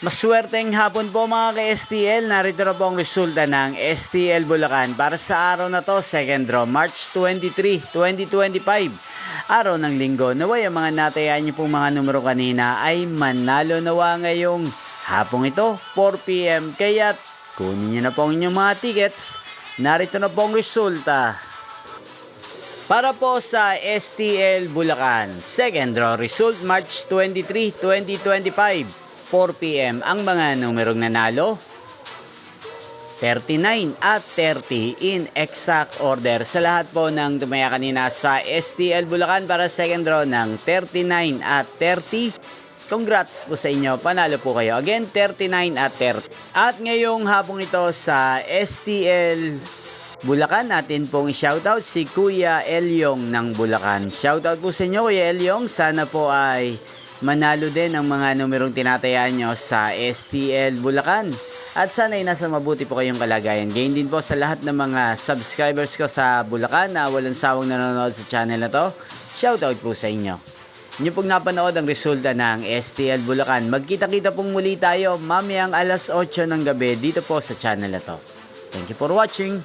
Maswerteng hapon po mga ka-STL. Narito na po ang resulta ng STL Bulacan para sa araw na to, second draw, March 23, 2025. Araw ng linggo. Naway ang mga natayaan niyo pong mga numero kanina ay manalo nawa ngayong hapong ito, 4 PM. Kaya kunin niyo na po ang inyong mga tickets. Narito na po ang resulta. Para po sa STL Bulacan, second draw result, March 23, 2025. 4 PM ang mga numerong nanalo, 39 at 30 in exact order. Sa lahat po ng tumaya kanina sa STL Bulacan para second draw ng 39 at 30, congrats po sa inyo, panalo po kayo. Again, 39 at 30. At ngayong hapong ito sa STL Bulacan, natin pong shoutout si Kuya Elyong ng Bulacan. Shoutout po sa inyo Kuya Elyong, sana po ay manalo din ang mga numerong tinatayaan nyo sa STL Bulacan. At sana'y nasa mabuti po kayong kalagayan. Gain din po sa lahat ng mga subscribers ko sa Bulacan na walang sawang nanonood sa channel na to. Shoutout po sa inyo. Inyo pong napanood ang resulta ng STL Bulacan. Magkita-kita pong muli tayo mamayang alas 8 ng gabi dito po sa channel na to. Thank you for watching.